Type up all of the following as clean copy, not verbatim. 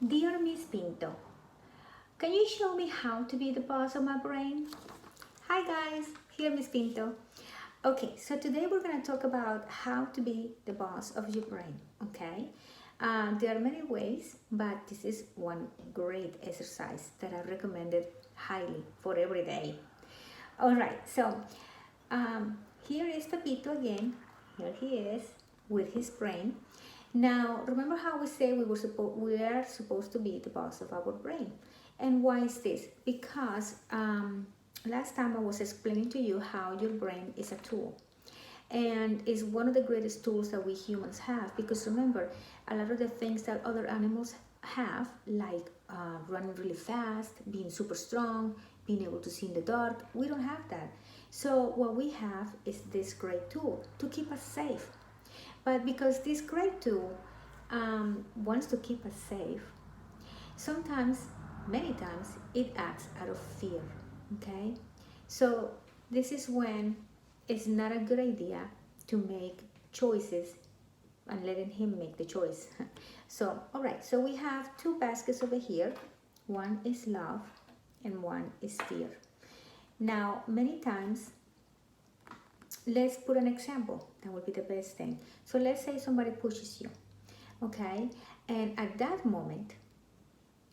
Dear Miss Pinto, can you show me how to be the boss of my brain? Hi guys, here Miss Pinto. Okay, so today we're going to talk about how to be the boss of your brain, okay? There are many ways, but this is one great exercise that I recommended highly for every day. All right, so here is Pepito again. Here he is with his brain. Now, remember how we say we are supposed to be the boss of our brain. And why is this? Because last time I was explaining to you how your brain is a tool. And it's one of the greatest tools that we humans have, because remember, a lot of the things that other animals have, like running really fast, being super strong, being able to see in the dark, we don't have that. So what we have is this great tool to keep us safe. But because this great tool wants to keep us safe, sometimes, many times, it acts out of fear, okay? So this is when it's not a good idea to make choices and letting him make the choice. So, all right, so we have two baskets over here. One is love and one is fear. Now, many times, let's put an example. That would be the best thing. So let's say somebody pushes you, okay? And at that moment,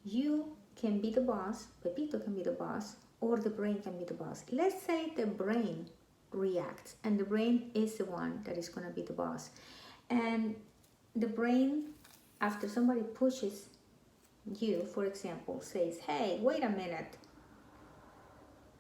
you can be the boss, Pepito can be the boss, or the brain can be the boss. Let's say the brain reacts, and the brain is the one that is going to be the boss. And the brain, after somebody pushes you, for example, says, hey, wait a minute,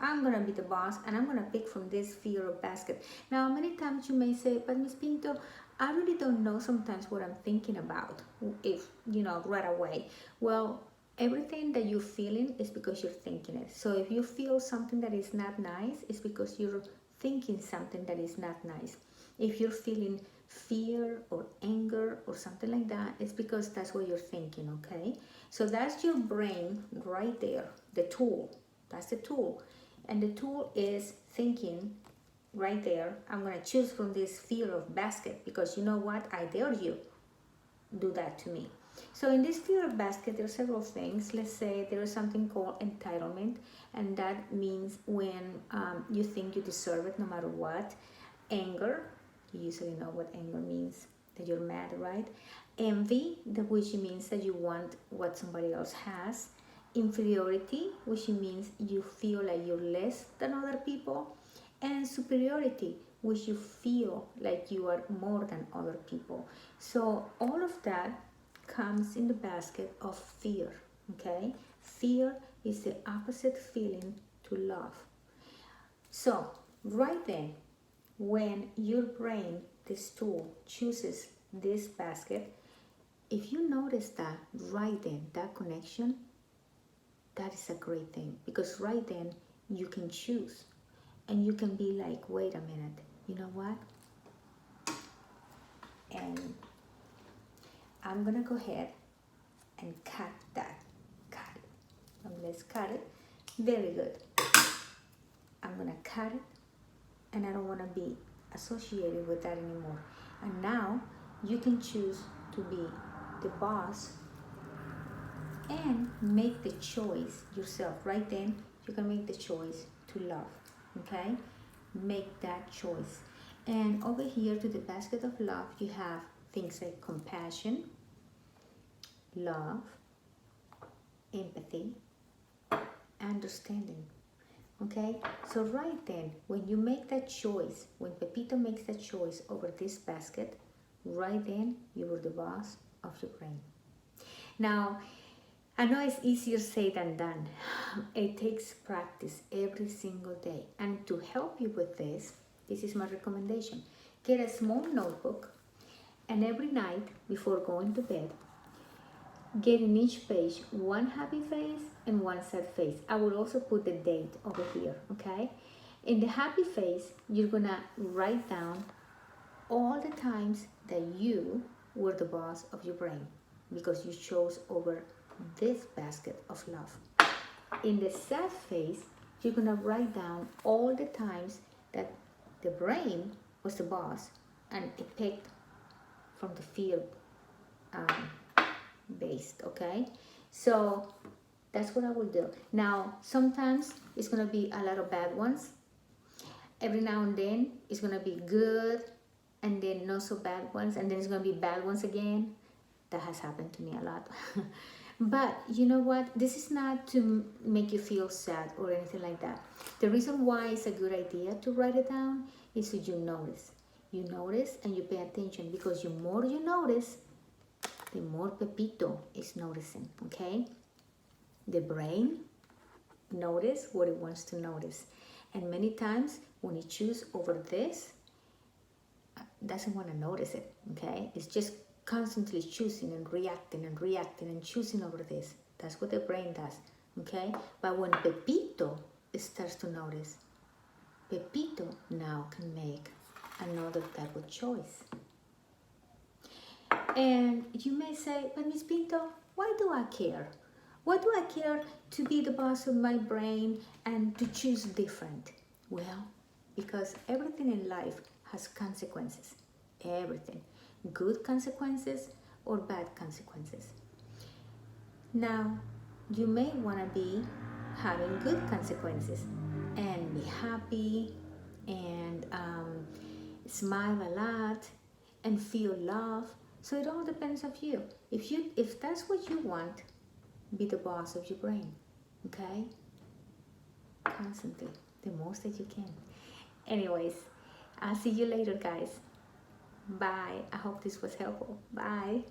I'm going to be the boss and I'm going to pick from this fear of basket. Now, many times you may say, but Miss Pinto, I really don't know sometimes what I'm thinking about, if, right away. Well, everything that you're feeling is because you're thinking it. So if you feel something that is not nice, it's because you're thinking something that is not nice. If you're feeling fear or anger or something like that, it's because that's what you're thinking, okay? So that's your brain right there, the tool. That's the tool. And the tool is thinking right there, I'm going to choose from this fear of basket because you know what? I dare you do that to me. So in this fear of basket, there are several things. Let's say there is something called entitlement, and that means when you think you deserve it no matter what. Anger, you usually know what anger means, that you're mad, right? Envy, which means that you want what somebody else has. Inferiority, which means you feel like you're less than other people. And superiority, which you feel like you are more than other people. So all of that comes in the basket of fear, okay? Fear is the opposite feeling to love. So right then, when your brain, this tool, chooses this basket, if you notice that right then, that connection, that is a great thing, because right then you can choose and you can be like, wait a minute, you know what? And I'm gonna go ahead and cut that. Cut it. And let's cut it. Very good. I'm gonna cut it, and I don't wanna be associated with that anymore. And now you can choose to be the boss and make the choice yourself. Right then, you can make the choice to love, okay? Make that choice. And over here to the basket of love, you have things like compassion, love, empathy, understanding, okay? So right then, when you make that choice, when Pepito makes that choice over this basket, right then, you were the boss of your brain. Now, I know it's easier said than done. It takes practice every single day. And to help you with this is my recommendation. Get a small notebook, and every night before going to bed, get in each page one happy face and one sad face. I will also put the date over here, okay? In the happy face, you're gonna write down all the times that you were the boss of your brain because you chose over this basket of love. In the sad face, you're gonna write down all the times that the brain was the boss and it picked from the fear based, okay? So that's what I will do. Now, sometimes it's going to be a lot of bad ones. Every now and then it's going to be good, and then not so bad ones, and then it's going to be bad ones again. That has happened to me a lot. But you know what? This is not to make you feel sad or anything like that. The reason why it's a good idea to write it down is so you notice. You notice and you pay attention, because the more you notice, the more Pepito is noticing, okay? The brain notice what it wants to notice. And many times when it chooses over this, doesn't want to notice it, okay? It's just constantly choosing and reacting and reacting and choosing over this. That's what the brain does, okay? But when Pepito starts to notice, Pepito now can make another type of choice. And you may say, but Miss Pinto, why do I care? Why do I care to be the boss of my brain and to choose different? Well, because everything in life has consequences. Everything. Good consequences or bad consequences. Now, you may want to be having good consequences and be happy and smile a lot and feel love. So it all depends of you. If that's what you want, be the boss of your brain, okay? Constantly, the most that you can. Anyways, I'll see you later, guys. Bye. I hope this was helpful. Bye.